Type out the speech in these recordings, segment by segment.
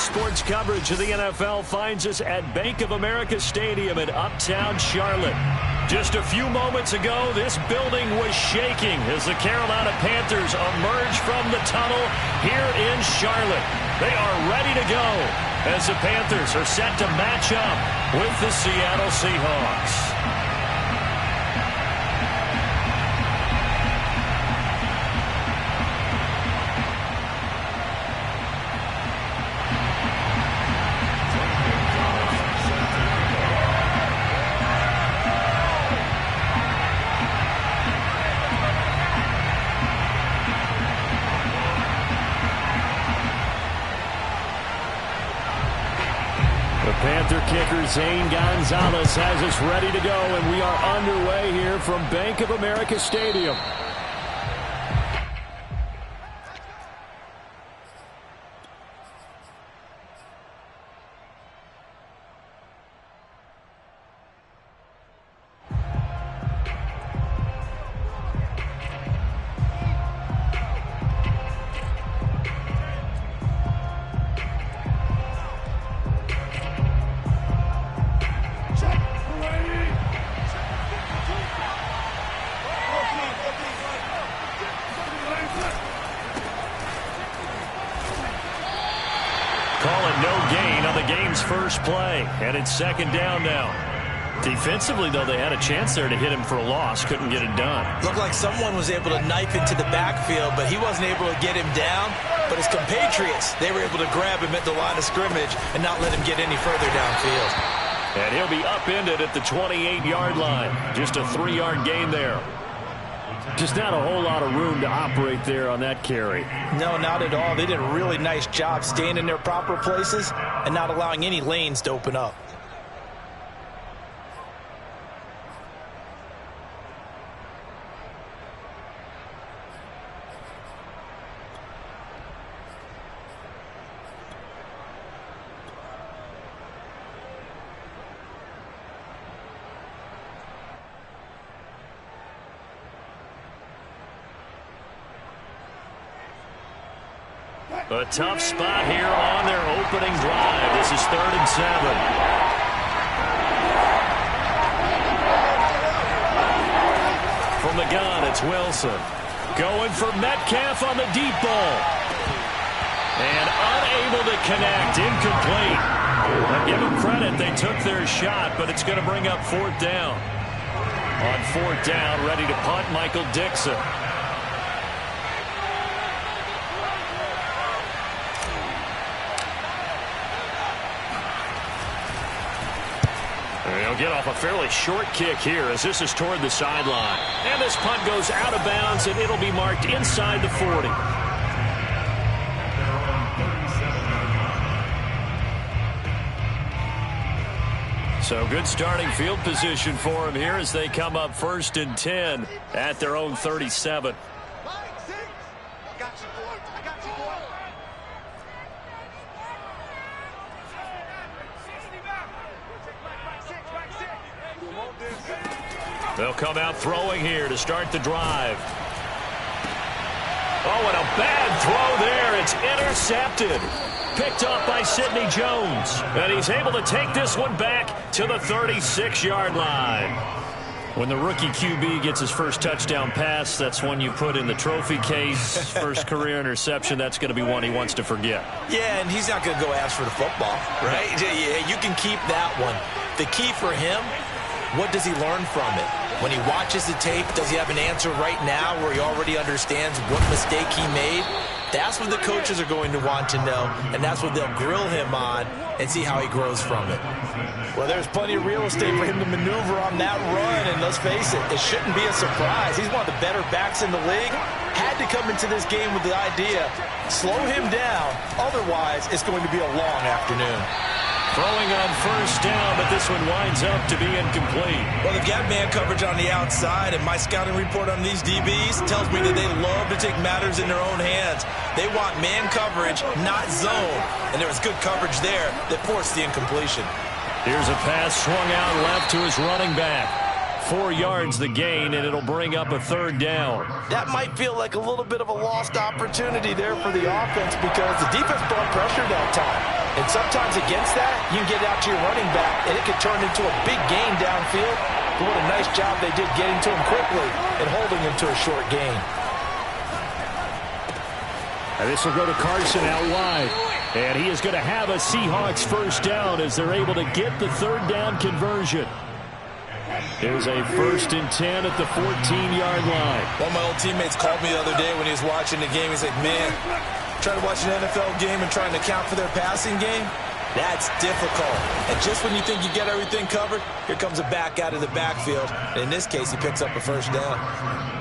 sports coverage of the NFL finds us at Bank of America Stadium in Uptown Charlotte. Just a few moments ago, this building was shaking as the Carolina Panthers emerge from the tunnel here in Charlotte. They are ready to go as the Panthers are set to match up with the Seattle Seahawks. Panther kicker Zane Gonzalez has us ready to go, and we are underway here from Bank of America Stadium. First play, and it's second down now. Defensively, though, they had a chance there to hit him for a loss. Couldn't get it done. Looked like someone was able to knife into the backfield, but he wasn't able to get him down. But his compatriots, they were able to grab him at the line of scrimmage and not let him get any further downfield. And he'll be upended at the 28-yard line. Just a 3-yard gain there. Just not a whole lot of room to operate there on that carry. No, not at all. They did a really nice job staying in their proper places and not allowing any lanes to open up. A tough spot here on their opening drive. This is 3rd and 7. From the gun, it's Wilson. Going for Metcalf on the deep ball. And unable to connect. Incomplete. I'll give them credit. They took their shot, but it's going to bring up 4th down. On 4th down, ready to punt, Michael Dixon. They'll get off a fairly short kick here as this is toward the sideline. And this punt goes out of bounds, and it'll be marked inside the 40. So good starting field position for them here as they come up 1st and 10 at their own 37. They'll come out throwing here to start the drive. Oh, and a bad throw there. It's intercepted. Picked off by Sidney Jones. And he's able to take this one back to the 36-yard line. When the rookie QB gets his first touchdown pass, that's one you put in the trophy case. First career interception, that's going to be one he wants to forget. Yeah, and he's not going to go ask for the football, right? Yeah, you can keep that one. The key for him, what does he learn from it? When he watches the tape, does he have an answer right now where he already understands what mistake he made? That's what the coaches are going to want to know, and that's what they'll grill him on and see how he grows from it. Well, there's plenty of real estate for him to maneuver on that run, and let's face it, it shouldn't be a surprise. He's one of the better backs in the league. Had to come into this game with the idea, slow him down, otherwise it's going to be a long afternoon. Throwing on 1st down, but this one winds up to be incomplete. Well, they've got man coverage on the outside, and my scouting report on these DBs tells me that they love to take matters in their own hands. They want man coverage, not zone. And there was good coverage there that forced the incompletion. Here's a pass swung out left to his running back. 4 yards the gain, and it'll bring up a 3rd down. That might feel like a little bit of a lost opportunity there for the offense because the defense brought pressure that time. And sometimes against that, you can get it out to your running back, and it can turn into a big gain downfield. But what a nice job they did getting to him quickly and holding him to a short gain. And this will go to Carson out wide. And he is going to have a Seahawks first down as they're able to get the third down conversion. There's a 1st and 10 at the 14-yard line. One of my old teammates called me the other day when he was watching the game. He's like, man, trying to watch an NFL game and trying to account for their passing game, that's difficult. And just when you think you get everything covered, here comes a back out of the backfield. And in this case, he picks up a first down.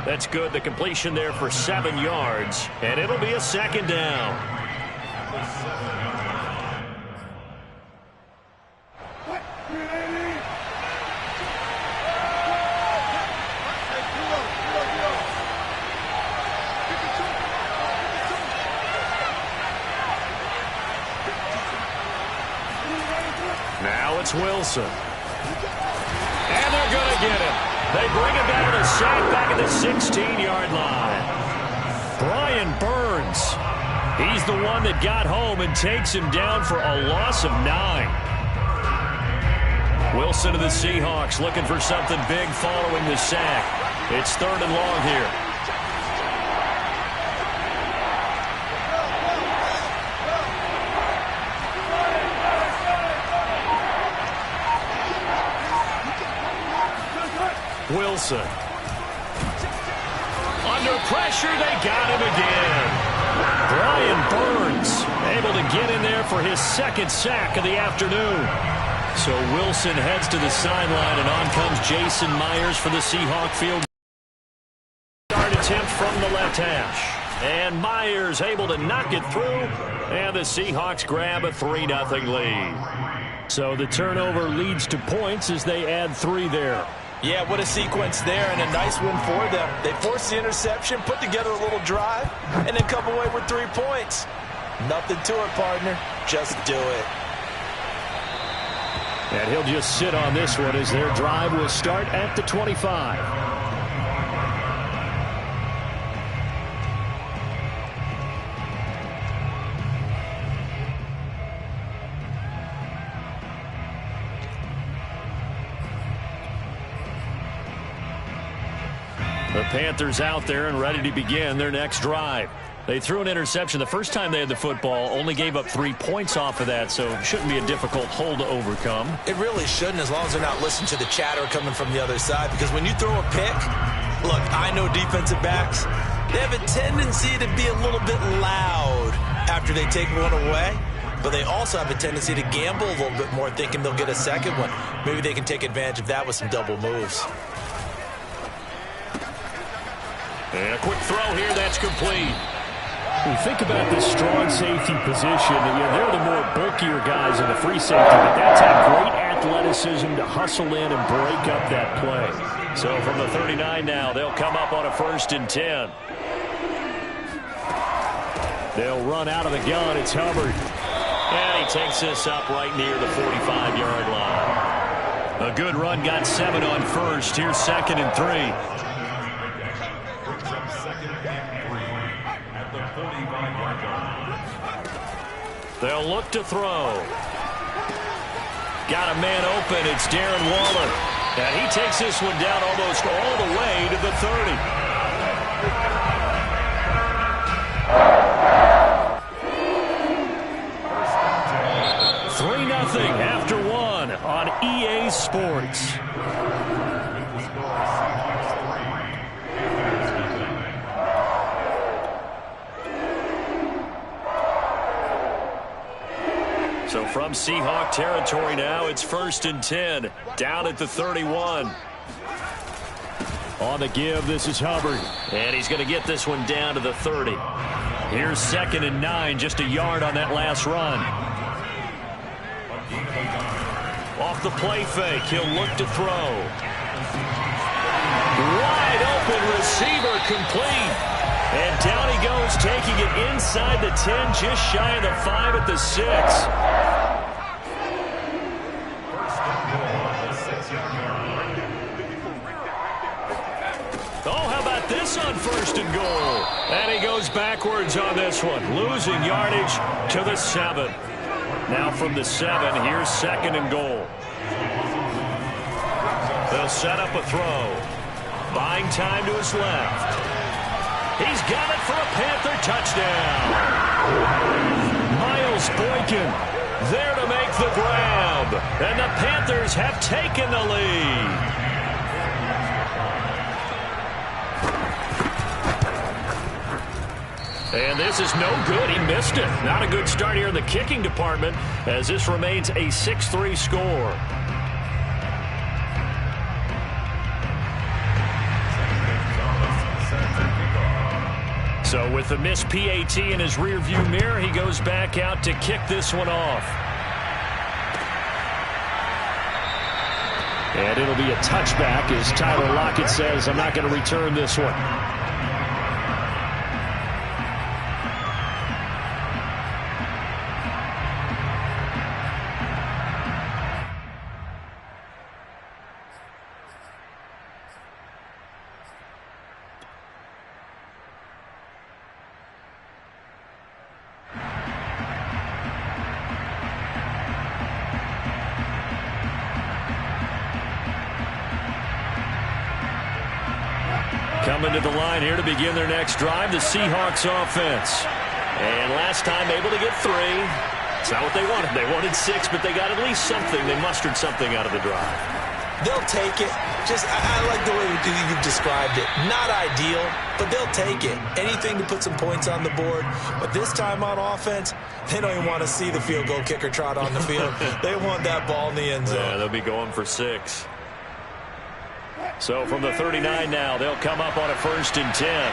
That's good. The completion there for 7 yards. And it'll be a 2nd down. Now it's Wilson. And they're going to get him. They bring him down to sack back at the 16-yard line. Brian Burns. He's the one that got home and takes him down for a loss of 9. Wilson of the Seahawks looking for something big following the sack. It's 3rd and long here. Wilson. Under pressure, they got him again. Brian Burns able to get in there for his 2nd sack of the afternoon. So Wilson heads to the sideline, and on comes Jason Myers for the Seahawk field. Start attempt from the left hash. And Myers able to knock it through, and the Seahawks grab a 3-0 lead. So the turnover leads to points as they add 3 there. Yeah, what a sequence there, and a nice win for them. They forced the interception, put together a little drive, and then come away with 3 points. Nothing to it, partner. Just do it. And he'll just sit on this one as their drive will start at the 25. The Panthers out there and ready to begin their next drive. They threw an interception the first time they had the football, only gave up 3 points off of that, so it shouldn't be a difficult hole to overcome. It really shouldn't, as long as they're not listening to the chatter coming from the other side, because when you throw a pick, look, I know defensive backs, they have a tendency to be a little bit loud after they take one away, but they also have a tendency to gamble a little bit more, thinking they'll get a second one. Maybe they can take advantage of that with some double moves. And a quick throw here, that's complete. When you think about this strong safety position, they're the more bulkier guys in the free safety, but that's had great athleticism to hustle in and break up that play. So from the 39 now, they'll come up on a 1st and 10. They'll run out of the gun. It's Hubbard. And he takes this up right near the 45-yard line. A good run, got 7 on 1st. Here's 2nd and 3. They'll look to throw. Got a man open. It's Darren Waller. And he takes this one down almost all the way to the 30. Nothing after 1 on EA Sports. So from Seahawk territory now, it's 1st and 10, down at the 31. On the give, this is Hubbard. And he's going to get this one down to the 30. Here's 2nd and 9, just a yard on that last run. Off the play fake, he'll look to throw. Wide open receiver, complete. And down he goes, taking it inside the 10, just shy of the 5 at the 6. Oh, how about this on 1st and goal? And he goes backwards on this one, losing yardage to the 7. Now from the 7, here's 2nd and goal. They'll set up a throw. Buying time to his left. He's got it for a Panther touchdown. Miles Boykin there to make the grab. And the Panthers have taken the lead. And this is no good. He missed it. Not a good start here in the kicking department as this remains a 6-3 score. So with the missed PAT in his rearview mirror, he goes back out to kick this one off. And it'll be a touchback as Tyler Lockett says, I'm not going to return this one. Coming to the line here to begin their next drive, the Seahawks offense. And last time able to get 3. It's not what they wanted. They wanted 6, but they got at least something. They mustered something out of the drive. They'll take it. I like the way you've described it. Not ideal, but they'll take it. Anything to put some points on the board. But this time on offense, they don't even want to see the field goal kicker trot on the field. They want that ball in the end zone. Yeah, they'll be going for 6. So from the 39 now, they'll come up on a 1st and 10.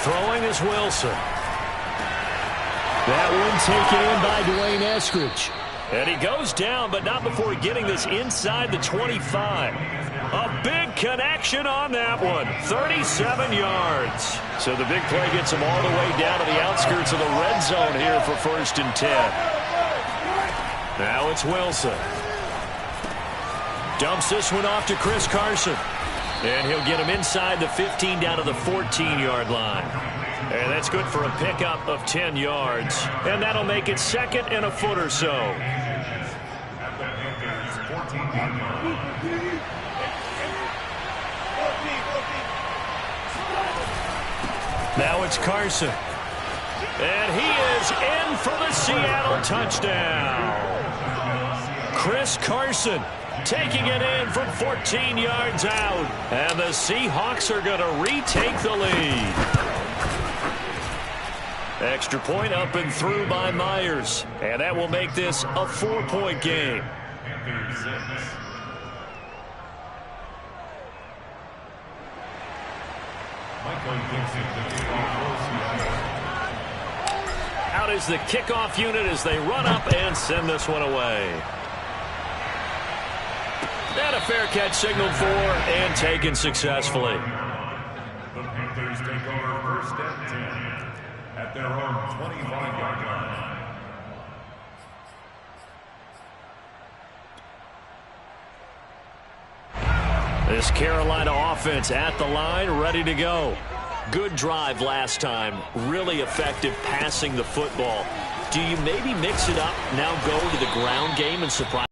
Throwing is Wilson. That one taken in by Dwayne Eskridge. And he goes down, but not before getting this inside the 25. A big connection on that one. 37 yards. So the big play gets him all the way down to the outskirts of the red zone here for 1st and 10. Now it's Wilson. Dumps this one off to Chris Carson. And he'll get him inside the 15 down to the 14-yard line. And that's good for a pickup of 10 yards. And that'll make it 2nd and a foot or so. Now it's Carson. And he is in for the Seattle touchdown. Chris Carson taking it in from 14 yards out. And the Seahawks are going to retake the lead. Extra point up and through by Myers. And that will make this a 4-point game. Out is the kickoff unit as they run up and send this one away. And a fair catch signaled for and taken successfully. The Panthers take over 1st and 10 at their own 25-yard line. This Carolina offense at the line, ready to go. Good drive last time. Really effective passing the football. Do you maybe mix it up, now go to the ground game and surprise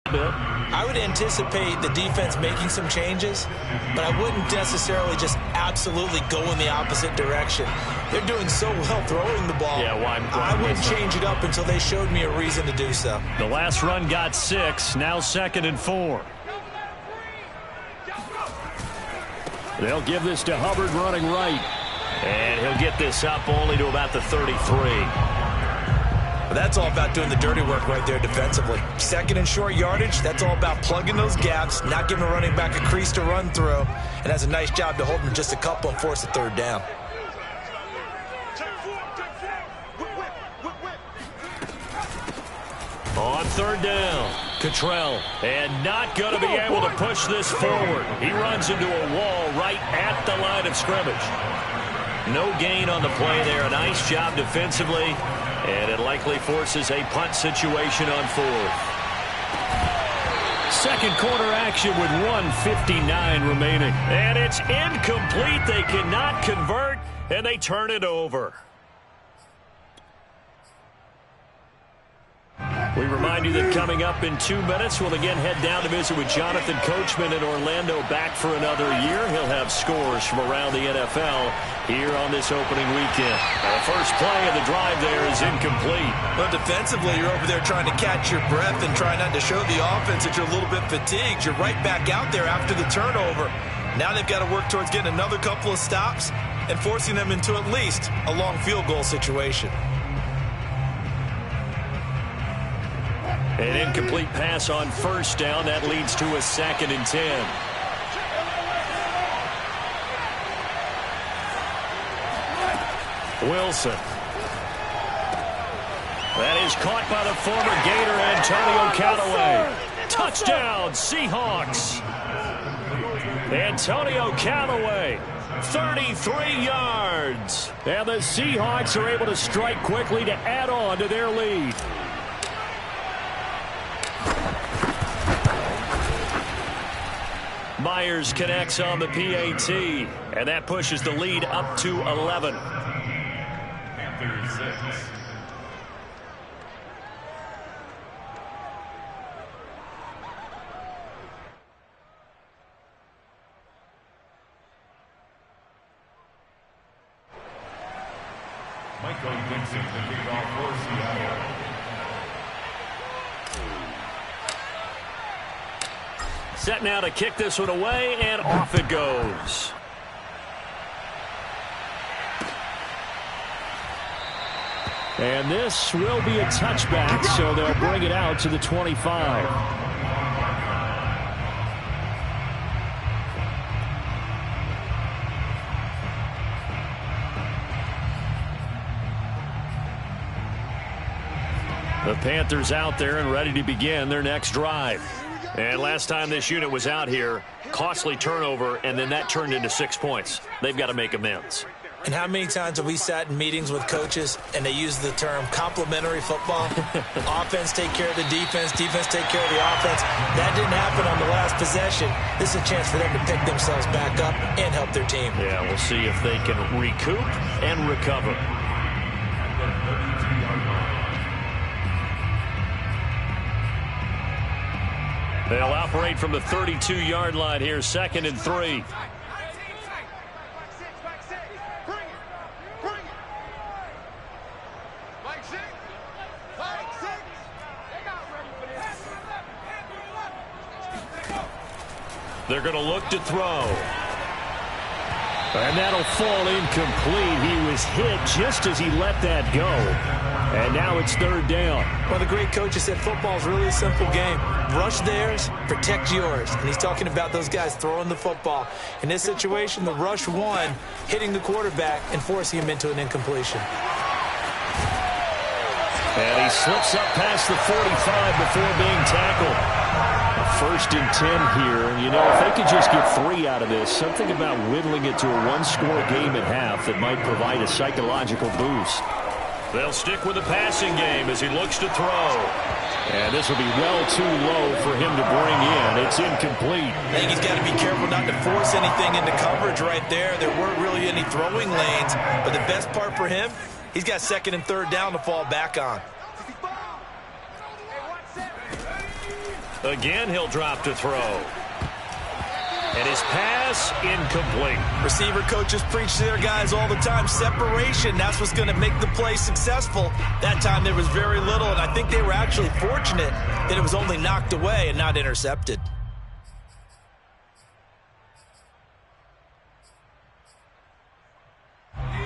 a bit? I would anticipate the defense making some changes, but I wouldn't necessarily just absolutely go in the opposite direction. They're doing so well throwing the ball. Yeah, I wouldn't change it up until they showed me a reason to do so. The last run got 6, now 2nd and 4. They'll give this to Hubbard running right. And he'll get this up only to about the 33. That's all about doing the dirty work right there defensively. 2nd and short yardage, that's all about plugging those gaps, not giving a running back a crease to run through, and has a nice job to hold him just a couple and force a 3rd down. On 3rd down, Cottrell, and not going to be able to push this forward. He runs into a wall right at the line of scrimmage. No gain on the play there. A nice job defensively, and it likely forces a punt situation on 4th. Second quarter action with 1:59 remaining. And it's incomplete. They cannot convert, and they turn it over. We remind you that coming up in 2 minutes, we'll again head down to visit with Jonathan Coachman in Orlando, back for another year. He'll have scores from around the NFL here on this opening weekend. Now, the first play of the drive there is incomplete. Well, defensively, you're over there trying to catch your breath and try not to show the offense that you're a little bit fatigued. You're right back out there after the turnover. Now they've got to work towards getting another couple of stops and forcing them into at least a long field goal situation. An incomplete pass on first down. That leads to a 2nd and 10. Wilson. That is caught by the former Gator, Antonio Callaway. Touchdown, Seahawks. Antonio Callaway, 33 yards. And the Seahawks are able to strike quickly to add on to their lead. Myers connects on the PAT, and that pushes the lead up to 11. Panthers 6. Michael Dixon, the kickoff for Seattle. Set now to kick this one away, and off it goes. And this will be a touchback, so they'll bring it out to the 25. The Panthers out there and ready to begin their next drive. And last time this unit was out here, costly turnover, and then that turned into 6 points. They've got to make amends. And how many times have we sat in meetings with coaches and they use the term complementary football? Offense take care of the defense, defense take care of the offense. That didn't happen on the last possession. This is a chance for them to pick themselves back up and help their team. Yeah, we'll see if they can recoup and recover. They'll operate from the 32-yard line here, 2nd and 3. They're going to look to throw. And that'll fall incomplete. He was hit just as he let that go. And now it's 3rd down. Well, the great coach has said football is really a simple game. Rush theirs, protect yours. And he's talking about those guys throwing the football. In this situation, the rush won, hitting the quarterback and forcing him into an incompletion. And he slips up past the 45 before being tackled. 1st and 10 here. You know, if they could just get 3 out of this, something about whittling it to a 1-score game at half that might provide a psychological boost. They'll stick with the passing game as he looks to throw. And this will be well too low for him to bring in. It's incomplete. I think he's got to be careful not to force anything into coverage right there. There weren't really any throwing lanes. But the best part for him, he's got 2nd and 3rd down to fall back on. Again, he'll drop to throw. And his pass, incomplete. Receiver coaches preach to their guys all the time. Separation, that's what's going to make the play successful. That time there was very little, and I think they were actually fortunate that it was only knocked away and not intercepted.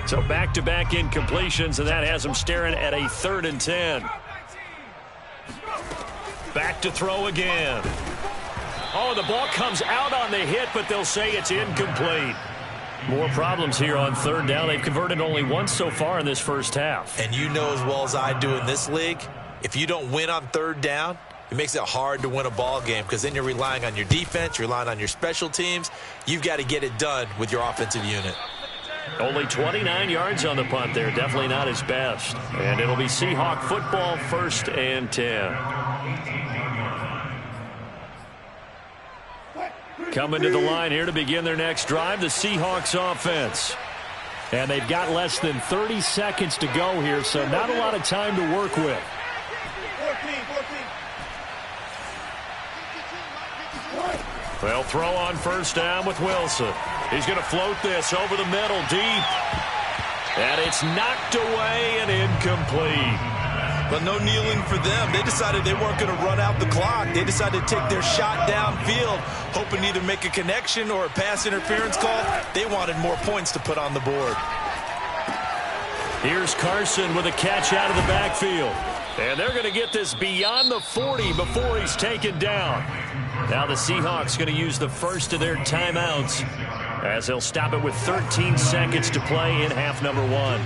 So back-to-back incompletions, and that has them staring at a 3rd and 10. Back to throw again. Oh, the ball comes out on the hit, but they'll say it's incomplete. More problems here on 3rd down. They've converted only once so far in this first half. And you know as well as I do in this league, if you don't win on 3rd down, it makes it hard to win a ball game because then you're relying on your defense, you're relying on your special teams. You've got to get it done with your offensive unit. Only 29 yards on the punt there. Definitely not his best. And it'll be Seahawk football, 1st and 10. Coming to the line here to begin their next drive, the Seahawks offense. And they've got less than 30 seconds to go here, so not a lot of time to work with. They'll throw on first down with Wilson. He's going to float this over the middle deep. And it's knocked away and incomplete. But no kneeling for them. They decided they weren't going to run out the clock. They decided to take their shot downfield, hoping to either make a connection or a pass interference call. They wanted more points to put on the board. Here's Carson with a catch out of the backfield. And they're going to get this beyond the 40 before he's taken down. Now the Seahawks going to use the first of their timeouts as they'll stop it with 13 seconds to play in half number 1.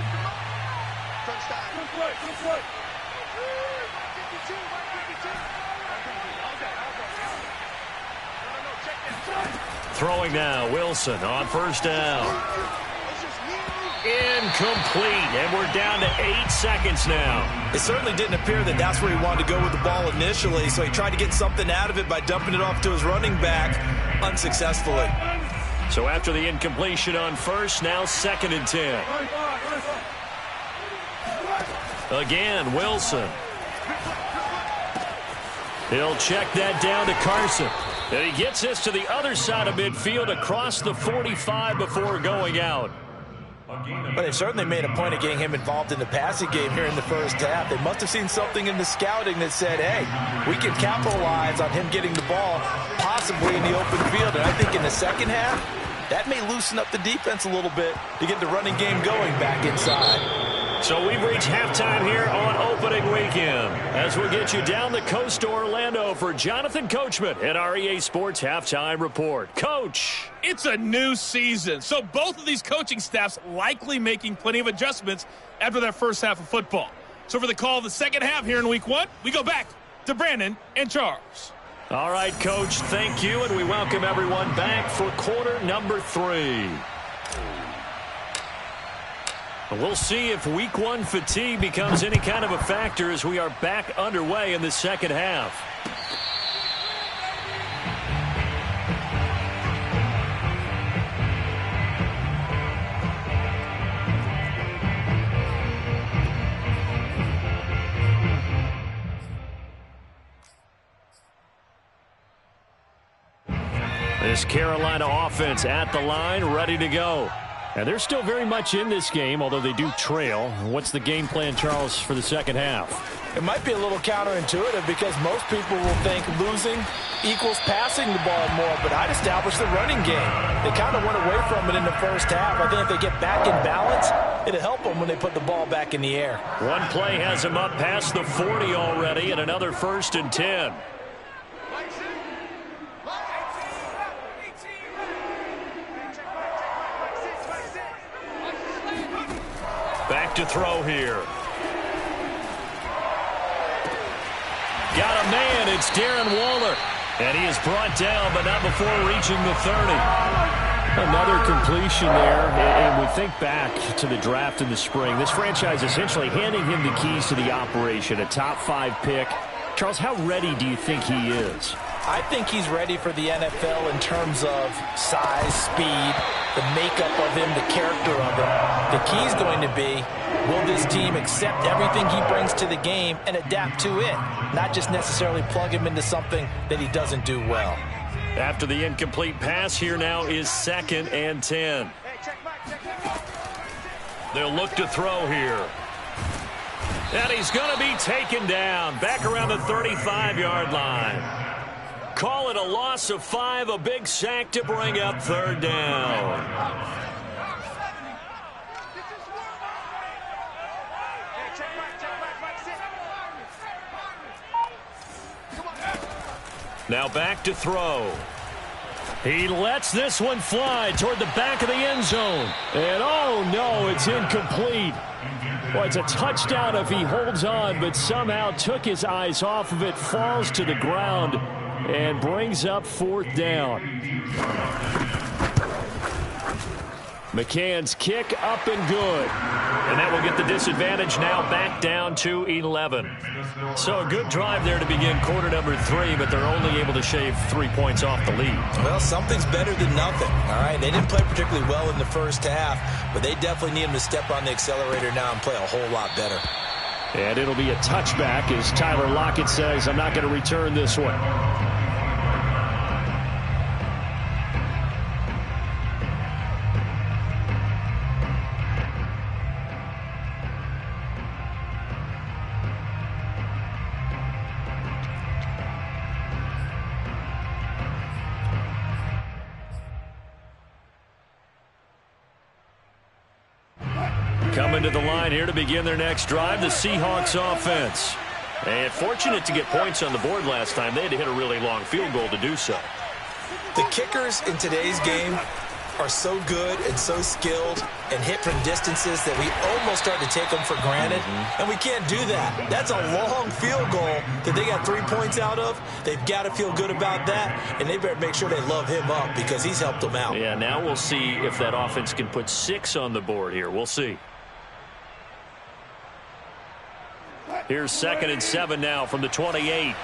Throwing now, Wilson on first down. Incomplete, and we're down to 8 seconds now. It certainly didn't appear that that's where he wanted to go with the ball initially, so he tried to get something out of it by dumping it off to his running back unsuccessfully. So after the incompletion on first, now 2nd and 10. Again, Wilson. He'll check that down to Carson. And he gets this to the other side of midfield across the 45 before going out. But they've certainly made a point of getting him involved in the passing game here in the first half. They must have seen something in the scouting that said, hey, we can capitalize on him getting the ball possibly in the open field. And I think in the second half, that may loosen up the defense a little bit to get the running game going back inside. So we've reached halftime here on opening weekend as we get you down the coast to Orlando for Jonathan Coachman at our EA Sports Halftime Report. Coach. It's a new season, so both of these coaching staffs likely making plenty of adjustments after their first half of football. So for the call of the second half here in week 1, we go back to Brandon and Charles. All right, Coach, thank you, and we welcome everyone back for quarter number 3. We'll see if week 1 fatigue becomes any kind of a factor as we are back underway in the second half. This Carolina offense at the line, ready to go. And they're still very much in this game, although they do trail. What's the game plan, Charles, for the second half? It might be a little counterintuitive because most people will think losing equals passing the ball more, but I'd establish the running game. They kind of went away from it in the first half. I think if they get back in balance, it'll help them when they put the ball back in the air. One play has them up past the 40 already, and another 1st and 10. Back to throw here. Got a man. It's Darren Waller. And he is brought down, but not before reaching the 30. Another completion there. And we think back to the draft in the spring. This franchise essentially handing him the keys to the operation. A top 5 pick. Charles, how ready do you think he is? I think he's ready for the NFL in terms of size, speed, the makeup of him, the character of him. The key is going to be, will this team accept everything he brings to the game and adapt to it, not just necessarily plug him into something that he doesn't do well. After the incomplete pass, here now is 2nd and 10. They'll look to throw here. And he's going to be taken down back around the 35-yard line. Call it a loss of 5, a big sack to bring up 3rd down. Now back to throw. He lets this one fly toward the back of the end zone. And oh no, it's incomplete. Well, it's a touchdown if he holds on, but somehow took his eyes off of it, falls to the ground, and brings up 4th down. McCann's kick up and good. And that will get the disadvantage now back down to 11. So a good drive there to begin quarter number 3, but they're only able to shave 3 points off the lead. Well, something's better than nothing, all right? They didn't play particularly well in the first half, but they definitely need them to step on the accelerator now and play a whole lot better. And it'll be a touchback as Tyler Lockett says, I'm not going to return this one. Coming to the line here to begin their next drive, the Seahawks offense. And fortunate to get points on the board last time. They had to hit a really long field goal to do so. The kickers in today's game are so good and so skilled and hit from distances that we almost start to take them for granted. And we can't do that. That's a long field goal that they got 3 points out of. They've got to feel good about that, and they better make sure they love him up because he's helped them out. Yeah, now we'll see if that offense can put 6 on the board here. We'll see. Here's 2nd and 7 now from the 28.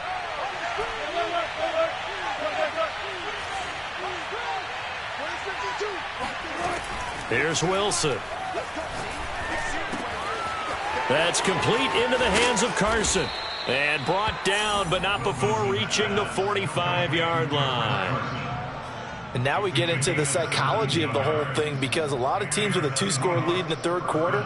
Here's Wilson. That's complete into the hands of Carson. And brought down, but not before reaching the 45-yard line. And now we get into the psychology of the whole thing because a lot of teams with a 2-score lead in the third quarter,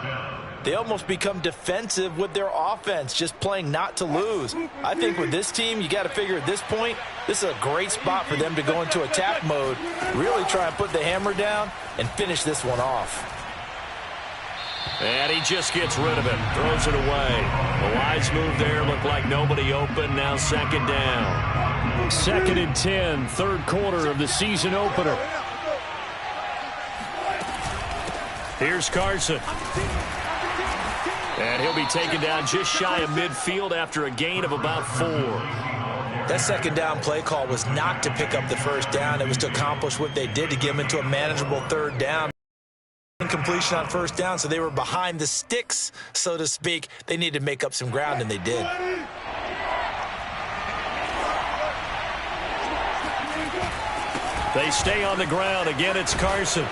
they almost become defensive with their offense, just playing not to lose. I think with this team, you got to figure at this point, this is a great spot for them to go into attack mode, really try and put the hammer down and finish this one off. And he just gets rid of it, throws it away. The wise move there, looked like nobody open, now 2nd down. 2nd and 10, third quarter of the season opener. Here's Carson. And he'll be taken down just shy of midfield after a gain of about 4. That 2nd down play call was not to pick up the 1st down. It was to accomplish what they did to get them into a manageable 3rd down. Incompletion on 1st down, so they were behind the sticks, so to speak. They needed to make up some ground, and they did. They stay on the ground. Again, it's Carson.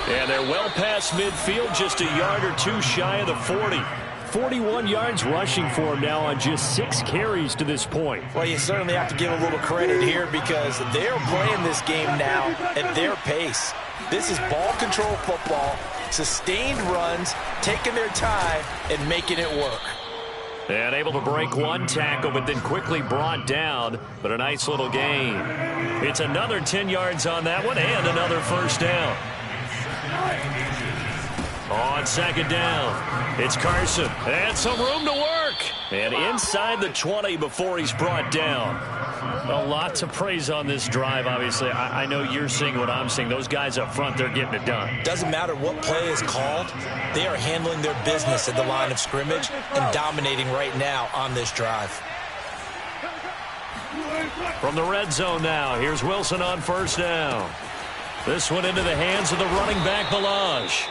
And they're well past midfield, just a yard or 2 shy of the 40. 41 yards rushing for him now on just 6 carries to this point. Well, you certainly have to give a little credit here because they're playing this game now at their pace. This is ball control football, sustained runs, taking their time, and making it work. And able to break 1 tackle, but then quickly brought down, but a nice little gain. It's another 10 yards on that one and another 1st down. On 2nd down, it's Carson. And some room to work. And inside the 20 before he's brought down. A lot to praise on this drive, obviously. I know you're seeing what I'm seeing. Those guys up front, they're getting it done. Doesn't matter what play is called. They are handling their business at the line of scrimmage and dominating right now on this drive. From the red zone now, here's Wilson on 1st down. This one into the hands of the running back, Ballage.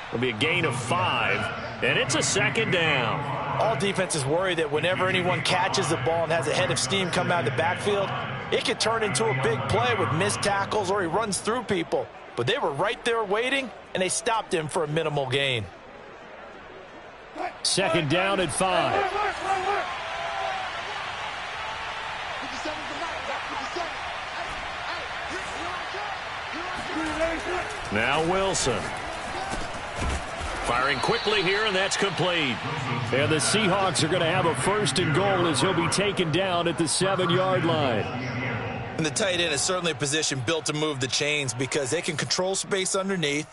It'll be a gain of 5, and it's a 2nd down. All defenses worry that whenever anyone catches the ball and has a head of steam come out of the backfield, it could turn into a big play with missed tackles or he runs through people. But they were right there waiting, and they Stopped him for a minimal gain. 2nd down at 5. Now Wilson. Firing quickly here, and that's complete. And the Seahawks are going to have a 1st and goal as he'll be taken down at the 7-yard line. And the tight end is certainly a position built to move the chains because they can control space underneath.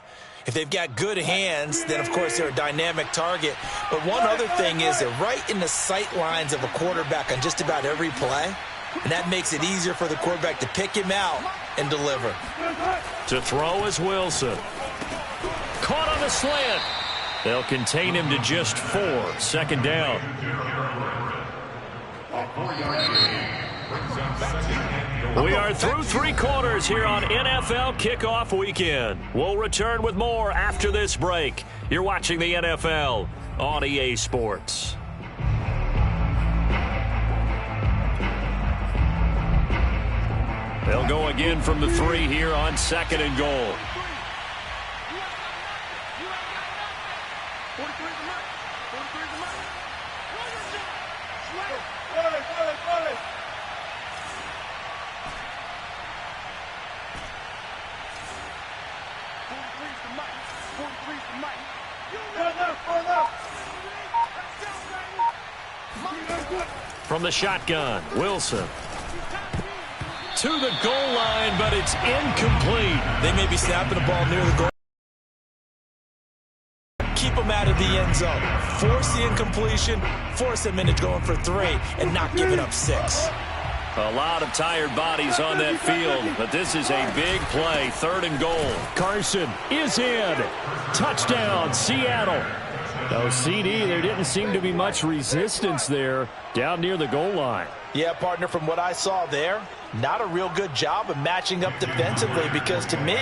If they've got good hands, then, of course, they're a dynamic target. But one other thing is they're right in the sight lines of a quarterback on just about every play. And that makes it easier for the quarterback to pick him out and deliver. To throw is Wilson. Caught on the slant. They'll contain him to just 4. 2nd down. We are through 3 quarters here on NFL Kickoff Weekend. We'll return with more after this break. You're watching the NFL on EA Sports. They'll go again from the 3 here on 2nd and goal. From the shotgun, Wilson. To the goal line, but it's incomplete. They may be snapping the ball near the goal. Keep them out of the end zone. Force the incompletion. Force them into going for 3 and not giving up 6. A lot of tired bodies on that field, but this is a big play. 3rd and goal. Carson is in. Touchdown, Seattle. No, CD, there didn't seem to be much resistance there down near the goal line. Yeah, partner, from what I saw there, not a real good job of matching up defensively because to me,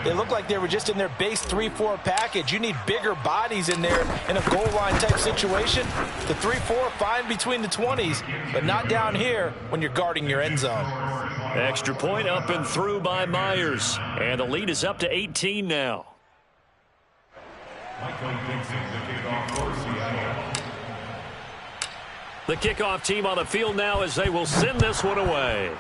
it looked like they were just in their base 3-4 package. You need bigger bodies in there in a goal line type situation. The 3-4 fine between the 20s, but not down here when you're guarding your end zone. Extra point up and through by Myers. And the lead is up to 18 now. The kickoff team on the field now as they will send this one away.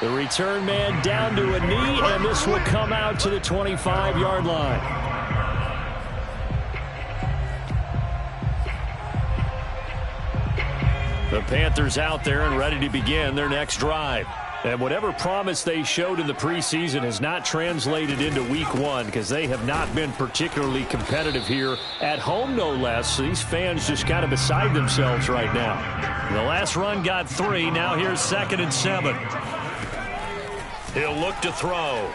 The return man down to a knee, and this will come out to the 25-yard line. The Panthers out there and ready to begin their next drive. And whatever promise they showed in the preseason has not translated into week 1 because they have not been particularly competitive here at home, no less. So these fans just kind of beside themselves right now. The last run got 3. Now here's 2nd and 7. He'll look to throw.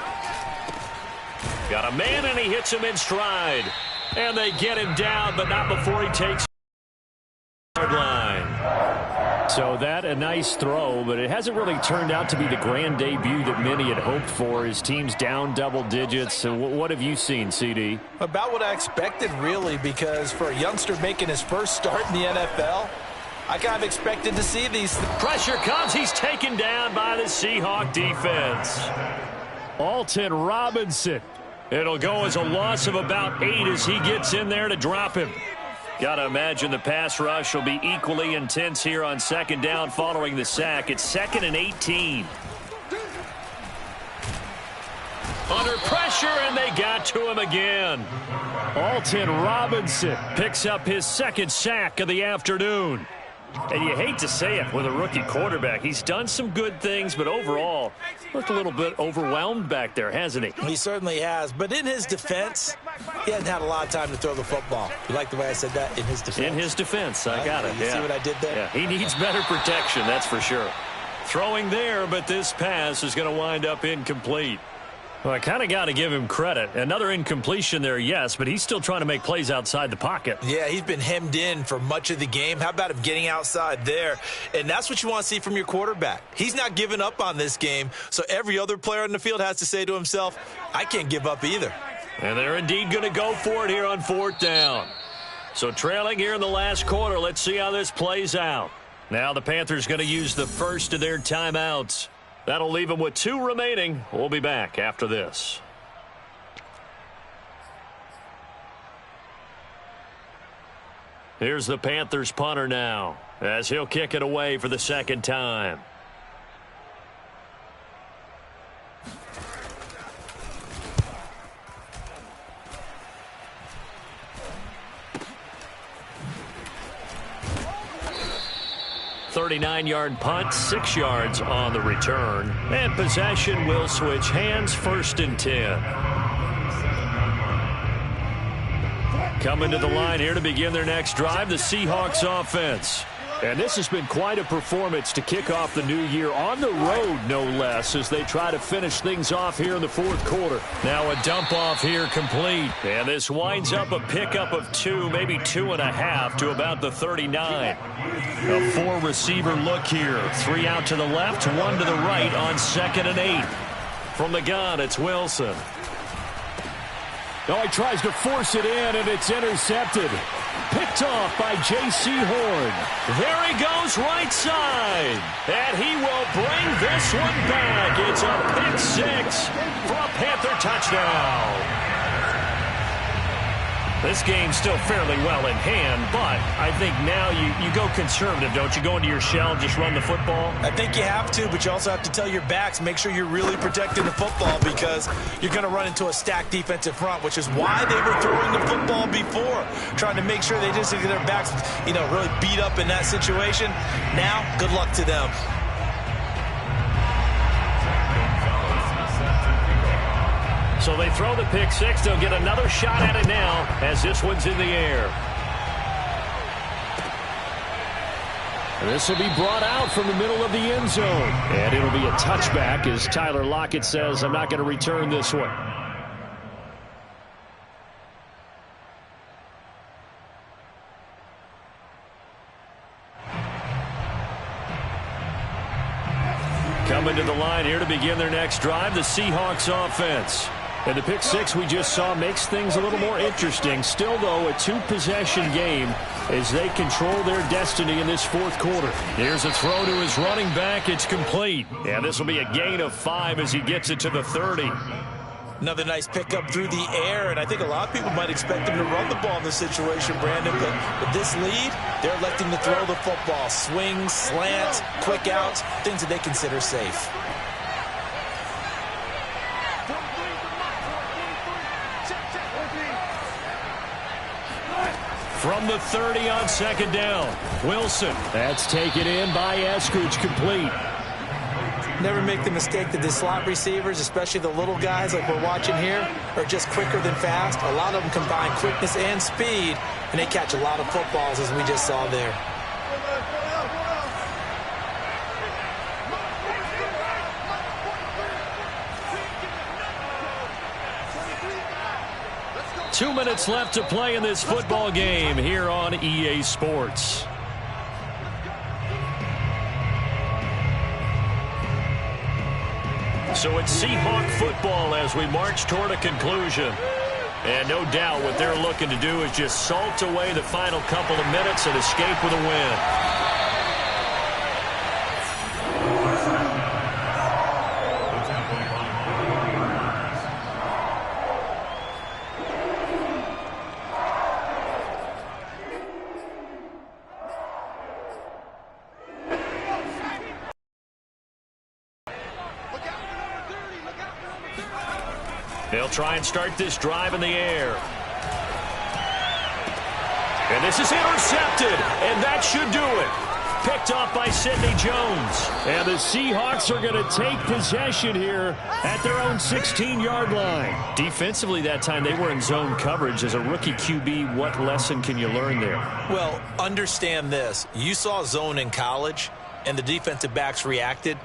Got a man, and he hits him in stride. And they get him down, but not before he takes the yard line. So that a nice throw, but it hasn't really turned out to be the grand debut that many had hoped for. His team's down double digits. So what have you seen, CD? About what I expected, really, because for a youngster making his first start in the NFL, I kind of expected to see these. Pressure comes. He's taken down by the Seahawk defense. Alton Robinson. It'll go as a loss of about 8 as he gets in there to drop him. Got to imagine the pass rush will be equally intense here on 2nd down following the sack. It's 2nd and 18. Under pressure, and they got to him again. Alton Robinson picks up his 2nd sack of the afternoon. And you hate to say it with a rookie quarterback. He's done some good things, but overall, looked a little bit overwhelmed back there, hasn't he? He certainly has. But in his defense, he hasn't had a lot of time to throw the football. You like the way I said that? In his defense? In his defense. I got it. You see what I did there? Yeah, he needs better protection, that's for sure. Throwing there, but this pass is going to wind up incomplete. Well, I kind of got to give him credit. Another incompletion there, yes, but he's still trying to make plays outside the pocket. Yeah, he's been hemmed in for much of the game. How about him getting outside there? And that's what you want to see from your quarterback. He's not giving up on this game, so every other player on the field has to say to himself, I can't give up either. And they're indeed going to go for it here on 4th down. So trailing here in the last quarter, let's see how this plays out. Now the Panthers going to use the first of their timeouts. That'll leave them with 2 remaining. We'll be back after this. Here's the Panthers punter now as he'll kick it away for the 2nd time. .39-yard punt, 6 yards on the return. And possession will switch hands, 1st and 10. Coming to the line here to begin their next drive, the Seahawks offense. And this has been quite a performance to kick off the new year on the road, no less, as they try to finish things off here in the fourth quarter. Now a dump off here complete. And this winds up a pickup of 2, maybe 2.5 to about the 39. A 4-receiver look here. 3 out to the left, 1 to the right on 2nd and 8. From the gun, it's Wilson. Oh, he tries to force it in, and it's intercepted. Picked off by J.C. Horn. There he goes, right side. And he will bring this one back. It's a pick 6 for a Panther touchdown. This game's still fairly well in hand, but I think now you go conservative, don't you? Go into your shell and just run the football? I think you have to, but you also have to tell your backs, make sure you're really protecting the football because you're going to run into a stacked defensive front, which is why they were throwing the football before, trying to make sure they just get their backs, really beat up in that situation. Now, good luck to them. So they throw the pick 6. They'll get another shot at it now as this one's in the air. And this will be brought out from the middle of the end zone. And it'll be a touchback as Tyler Lockett says, I'm not going to return this one. Coming to the line here to begin their next drive, the Seahawks offense. And the pick 6 we just saw makes things a little more interesting. Still, though, a 2-possession game as they control their destiny in this fourth quarter. Here's a throw to his running back. It's complete. And this will be a gain of 5 as he gets it to the 30. Another nice pickup through the air, and I think a lot of people might expect him to run the ball in this situation, Brandon, but with this lead, they're electing to throw the football. Swings, slants, quick outs, things that they consider safe. From the 30 on 2nd down, Wilson. That's taken in by Eskridge, complete. Never make the mistake that the slot receivers, especially the little guys like we're watching here, are just quicker than fast. A lot of them combine quickness and speed, and they catch a lot of footballs, as we just saw there. Two minutes left to play in this football game here on EA Sports. So it's Seahawk football as we march toward a conclusion. And no doubt what they're looking to do is just salt away the final couple of minutes and escape with a win. They'll try and start this drive in the air. And this is intercepted, and that should do it. Picked off by Sidney Jones. And the Seahawks are going to take possession here at their own 16-yard line. Defensively that time, they were in zone coverage. As a rookie QB, what lesson can you learn there? Well, understand this. You saw zone in college, and the defensive backs reacted,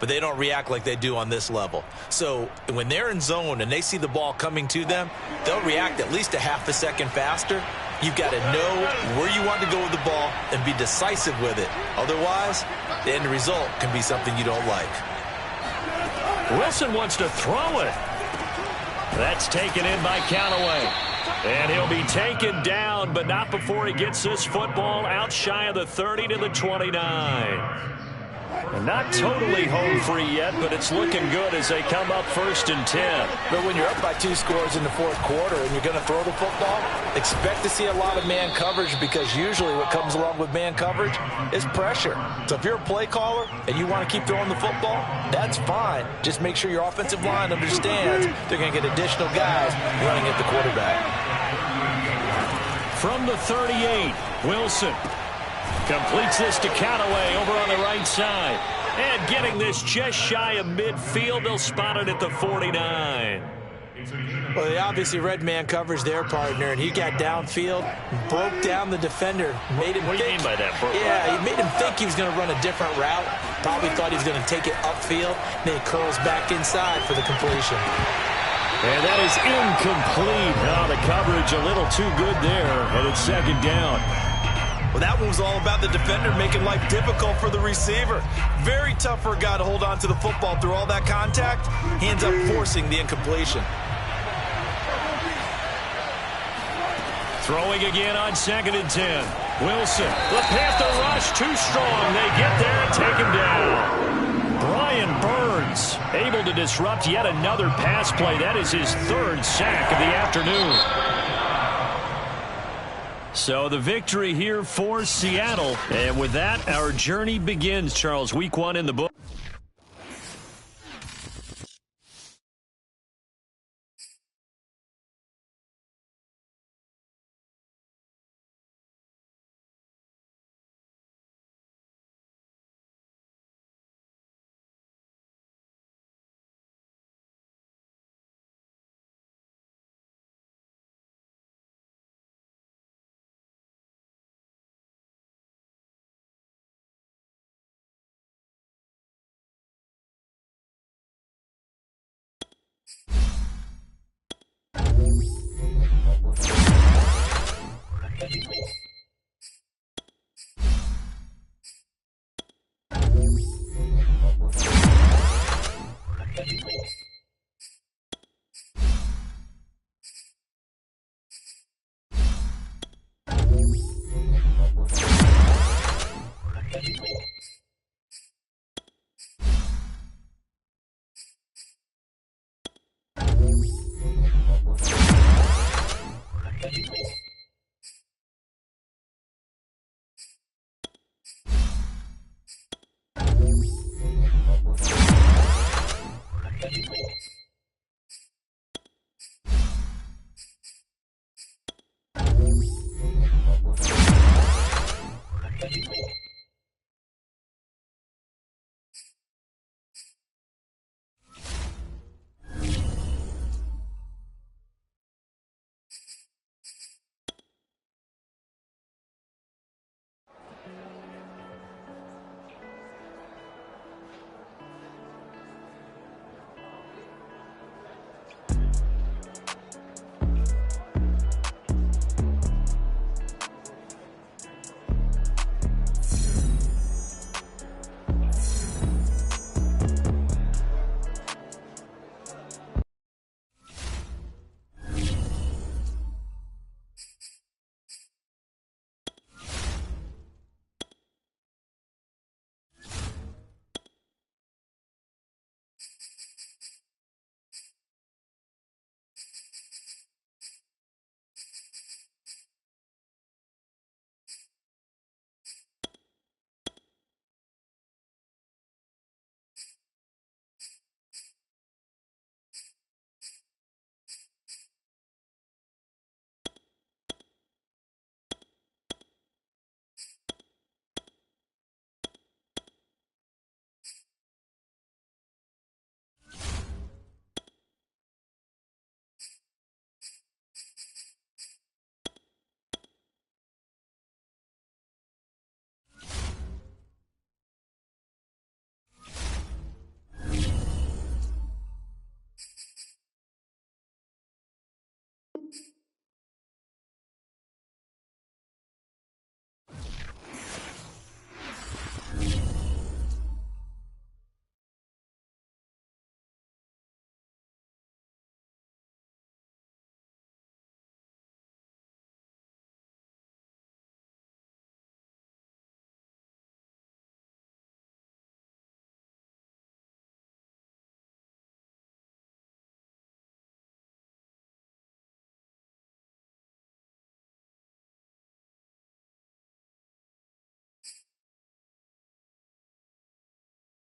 but they don't react like they do on this level. So when they're in zone and they see the ball coming to them, they'll react at least a half a second faster. You've got to know where you want to go with the ball and be decisive with it. Otherwise, the end result can be something you don't like. Wilson wants to throw it. That's taken in by Callaway. And he'll be taken down, but not before he gets this football out shy of the 30 to the 29. And not totally home free yet, but it's looking good as they come up 1st and 10. But when you're up by 2 scores in the fourth quarter and you're going to throw the football, expect to see a lot of man coverage because usually what comes along with man coverage is pressure. So if you're a play caller and you want to keep throwing the football, that's fine. Just make sure your offensive line understands they're going to get additional guys running at the quarterback. From the 38, Wilson completes this to Callaway over on the right side. And getting this just shy of midfield, they'll spot it at the 49. Well, they obviously read man coverage their partner, and he got downfield, broke down the defender, made him What do you mean by that? Yeah, he made him think he was going to run a different route. Probably thought he was going to take it upfield. Then he curls back inside for the completion. And that is incomplete. Oh, the coverage a little too good there, and it's second down. Well, that one was all about the defender making life difficult for the receiver. Very tough for a guy to hold on to the football through all that contact. He ends up forcing the incompletion. Throwing again on 2nd and 10. Wilson, the Panther rush, too strong. They get there and take him down. Brian Burns able to disrupt yet another pass play. That is his 3rd sack of the afternoon. So the victory here for Seattle. And with that, our journey begins, Charles. Week 1 in the book.